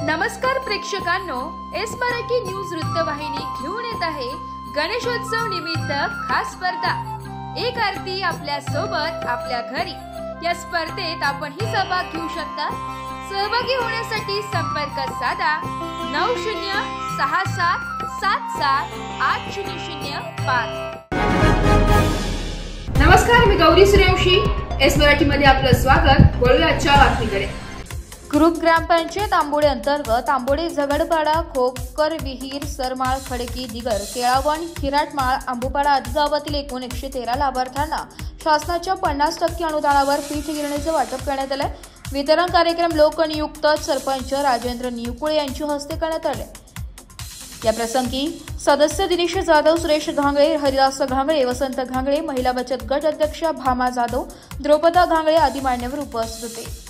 नमस्कार प्रेक्षकांनो, S Marathi news वृत्तवाहिनी घेऊन येत आहे गणेशोत्सव निमित्त खास स्पर्धा एक आरती आपल्या सोबत आपल्या घरी। या स्पर्धेत आपणही सहभाग घेऊ शकता। सहभागी होण्यासाठी संपर्क साधा 9067778005। नमस्कार, मी गौरी सूर्यवंशी, एस मराठी मध्ये आपलं स्वागत। बोलूया आजच्या बातमीकडे। ग्रुप ग्रामपंचायत आंबोडे अंतर्गत आंबोडे झगडपाडा खोपकर विहीर सरमाळ खडकी दिगर केळावण खिराटमाळ आंबुपाडा आदी गावातील एकूण 113 लाभार्थ्यांना शासनाच्या 50% अनुदानावर पीठ गिरणीचे वाटप करण्यात आले। वितरण कार्यक्रम लोकनियुक्त सरपंच राजेंद्र नियुकुळे यांच्या हस्ते करण्यात आले। या प्रसंगी सदस्य दिनेश जाधव, सुरेश घांगळे, हरिदास घांगळे, वसंत घांगळे, महिला बचत गट अध्यक्षा भामा जाधव, द्रौपदा घांगळे आदी मान्यवर उपस्थित होते।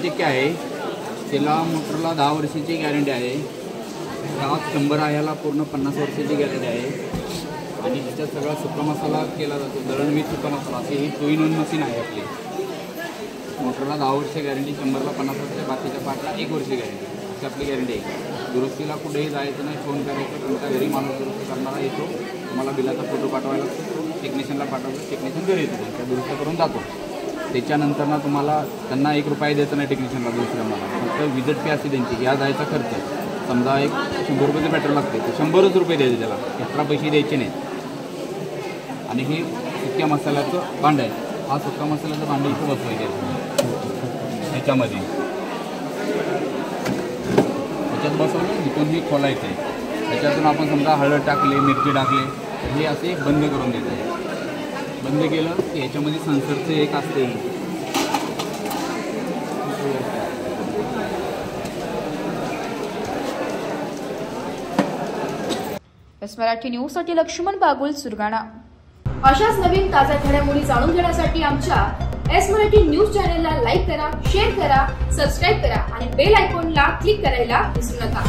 क्या आहे त्याला मोटरला 10 वर्षाची गॅरंटी आहे। गावात 100 ह्याला पूर्ण 50 वर्षाची गॅरंटी आहे आणि त्याच्यात सगळा सुका मसाला केला जातो। दळणवीर सुका मसाला असे ही 2 in 1 मशीन आहे आपली। मोटरला 10 वर्ष गॅरंटी, 100ला 50 वर्ष, बाकीच्या पार्टला 1 वर्ष गॅरंटी अशी आपली गॅरंटी आहे। दुरुस्तीला कुठेही जायचं नाही, फोन करायचं, तुमच्या घरी माणूस दुरुस्त करणारा येतो, तुम्हाला बिलाचा फोटो पाठवायला लागतो, टेक्निशियनला पाठवतो, टेक्निशियन घरी येतो, त्या दुरुस्त करून जातो। त्याच्यानंतर ना तुम्हाला त्यांना 1 रुपया द्यायचा नाही टेक्निशियनला दुरुस्त करणारा, फक्त विजिट फी असते त्यांची। या जायचा खर्च समजा 100 रुपयाचं पेट्रोल लागते तर 100च रुपये द्यायचे, त्याला एक्स्ट्रा पैसे द्यायचे नाहीत। आणि हे सुक्या मसाल्याचं भांडं आहे, हा सुक्का मसाल्याचं भांडं इथं बसवायचं ह्याच्यामध्ये, ह्याच्यात बसवलं इथून हे खोलायचं आहे। त्याच्यातून आपण समजा हळद टाकले, मिरची टाकले, हे असे बंद करून द्यायचं। बंद केलं की ह्याच्यामध्ये सेन्सरचं एक असते, एस मराठी न्यूज साठी लक्ष्मण बागुल, सुरगाणा। अशाच नवीन ताज्या घडामोडी जाणून घेण्यासाठी आमच्या एस मराठी न्यूज चॅनलला लाईक करा, शेअर करा, सबस्क्राईब करा आणि बेल आयकॉनला क्लिक करायला विसरू नका।